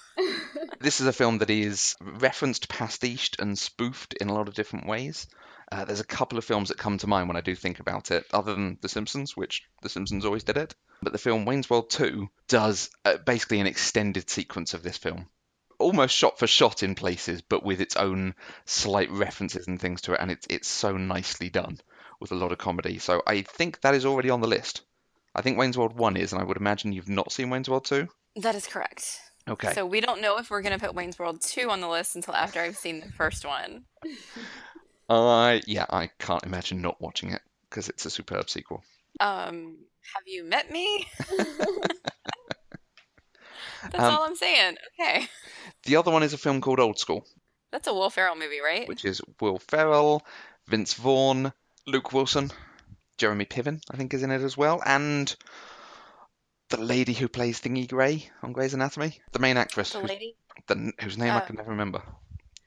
This is a film that is referenced, pastiched, and spoofed in a lot of different ways. There's a couple of films that come to mind when I do think about it, other than The Simpsons, which The Simpsons always did it. But the film Wayne's World 2 does basically an extended sequence of this film. Almost shot for shot in places, but with its own slight references and things to it, and it's so nicely done with a lot of comedy. So I think that is already on the list. I think Wayne's World 1 is, and I would imagine you've not seen Wayne's World 2? That is correct. Okay. So we don't know if we're going to put Wayne's World 2 on the list until after I've seen the first one. I can't imagine not watching it, because it's a superb sequel. Have you met me? That's all I'm saying. Okay. The other one is a film called Old School. That's a Will Ferrell movie, right? Which is Will Ferrell, Vince Vaughn, Luke Wilson, Jeremy Piven, I think, is in it as well, and the lady who plays Thingy Grey on Grey's Anatomy, the main actress, The lady? whose name I can never remember.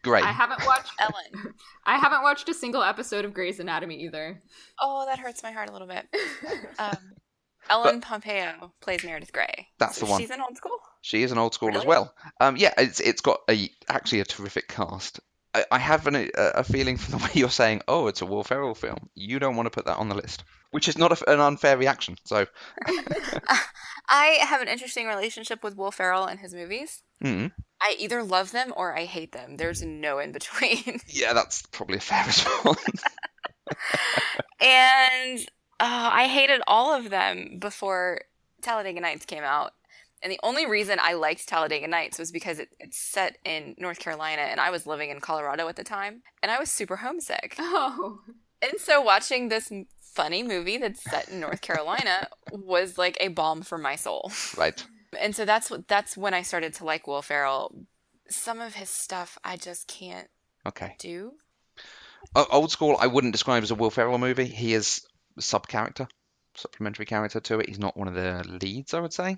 Grey. I haven't watched Ellen. I haven't watched a single episode of Grey's Anatomy either. Oh, that hurts my heart a little bit. Ellen Pompeo plays Meredith Grey. That's the one. She's in Old School? She is an Old School as Really? well. Yeah, it's got actually a terrific cast. I have a feeling from the way you're saying, oh, it's a Will Ferrell film. You don't want to put that on the list, which is not an unfair reaction. So I have an interesting relationship with Will Ferrell and his movies. I either love them or I hate them. There's no in between. Yeah, that's probably a fair response. And I hated all of them before Talladega Nights came out. And the only reason I liked Talladega Nights was because it's set in North Carolina, and I was living in Colorado at the time, and I was super homesick. Oh. And so watching this funny movie that's set in North Carolina was like a balm for my soul. Right. And so that's when I started to like Will Ferrell. Some of his stuff I just can't do. Old School, I wouldn't describe as a Will Ferrell movie. He is a supplementary character to it. He's not one of the leads, I would say.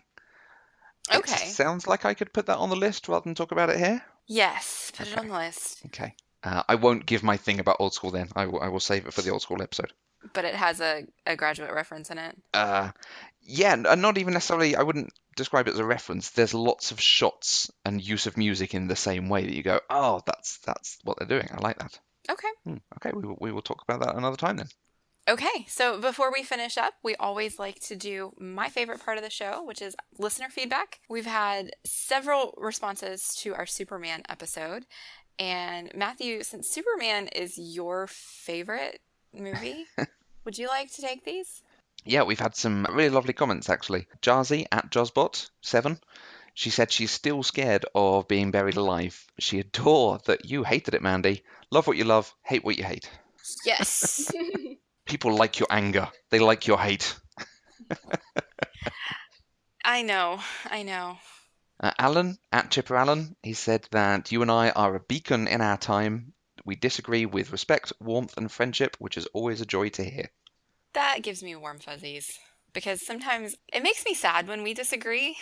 Okay. It sounds like I could put that on the list rather than talk about it here. Yes, put it on the list. Okay. I won't give my thing about Old School then. I will save it for the Old School episode. But it has a Graduate reference in it. Yeah, and not even necessarily, I wouldn't describe it as a reference. There's lots of shots and use of music in the same way that you go, oh, that's what they're doing. I like that. Okay. Okay, we will talk about that another time then. Okay, so before we finish up, we always like to do my favorite part of the show, which is listener feedback. We've had several responses to our Superman episode, And Matthew, since Superman is your favorite movie, would you like to take these? Yeah, we've had some really lovely comments, actually. Jarzy at Josbot7. She said she's still scared of being buried alive. She adore that you hated it, Mandy. Love what you love, hate what you hate. Yes. People like your anger. They like your hate. I know. Alan, at Chipper Allen, he said that you and I are a beacon in our time. We disagree with respect, warmth, and friendship, which is always a joy to hear. That gives me warm fuzzies because sometimes it makes me sad when we disagree.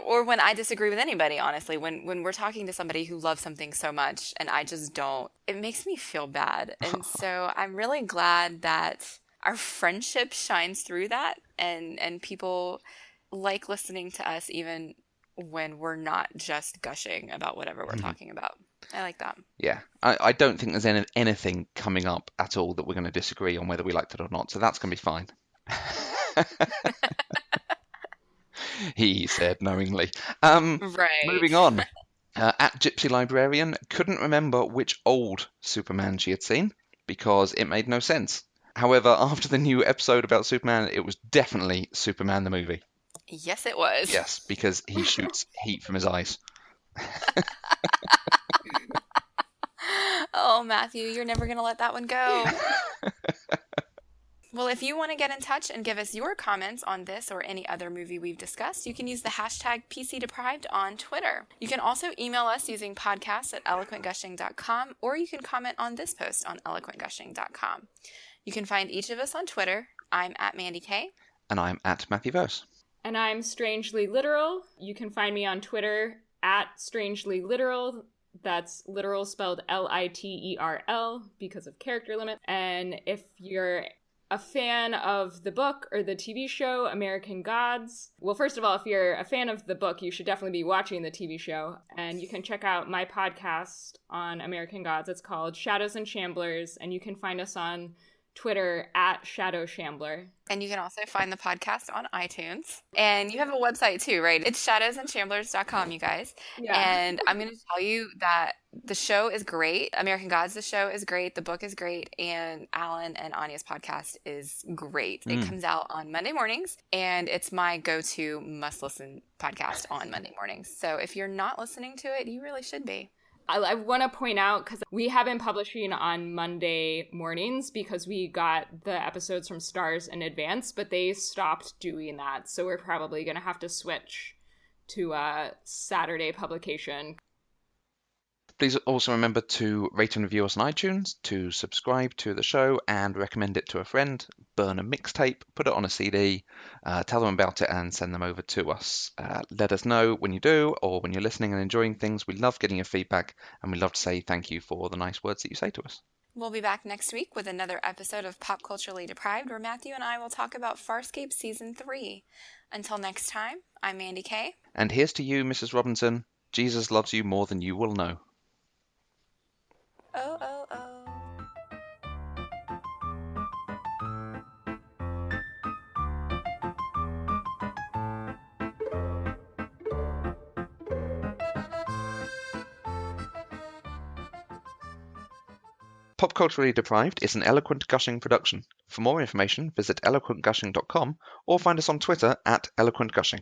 Or when I disagree with anybody, honestly, when we're talking to somebody who loves something so much and I just don't, it makes me feel bad. And so I'm really glad that our friendship shines through that and people like listening to us even when we're not just gushing about whatever we're talking about. I like that. Yeah, I don't think there's anything coming up at all that we're going to disagree on whether we liked it or not, so that's going to be fine. He said knowingly. Right. Moving on. At Gypsy Librarian, couldn't remember which old Superman she had seen because it made no sense. However, after the new episode about Superman, it was definitely Superman the movie. Yes, it was. Yes, because he shoots heat from his eyes. Oh, Matthew, you're never going to let that one go. Well, if you want to get in touch and give us your comments on this or any other movie we've discussed, you can use the hashtag PCDeprived on Twitter. You can also email us using podcasts@eloquentgushing.com, or you can comment on this post on eloquentgushing.com. You can find each of us on Twitter. I'm at Mandi K. And I'm at Matthew Verse. And I'm Strangely Literal. You can find me on Twitter at Strangely Literal. That's literal spelled Literl because of character limit. And if you're a fan of the book or the TV show American Gods, well, first of all, if you're a fan of the book, you should definitely be watching the TV show. And you can check out my podcast on American Gods. It's called Shadows and Shamblers. And you can find us on Twitter at Shadow Shambler. And you can also find the podcast on iTunes. And you have a website too, right? It's shadowsandshamblers.com, you guys. Yeah. And I'm going to tell you that the show is great. American Gods, the show is great. The book is great. And Alan and Anya's podcast is great. It comes out on Monday mornings. And it's my go-to must-listen podcast on Monday mornings. So if you're not listening to it, you really should be. I want to point out, because we have been publishing on Monday mornings because we got the episodes from Stars in advance, but they stopped doing that. So we're probably going to have to switch to a Saturday publication. Please also remember to rate and review us on iTunes, to subscribe to the show and recommend it to a friend, burn a mixtape, put it on a CD, tell them about it and send them over to us. Let us know when you do or when you're listening and enjoying things. We love getting your feedback and we love to say thank you for the nice words that you say to us. We'll be back next week with another episode of Pop Culturally Deprived where Matthew and I will talk about Farscape Season 3. Until next time, I'm Mandi K. And here's to you, Mrs. Robinson. Jesus loves you more than you will know. Oh, oh, oh. Pop Culturally Deprived is an Eloquent Gushing production. For more information, visit eloquentgushing.com or find us on Twitter at eloquentgushing.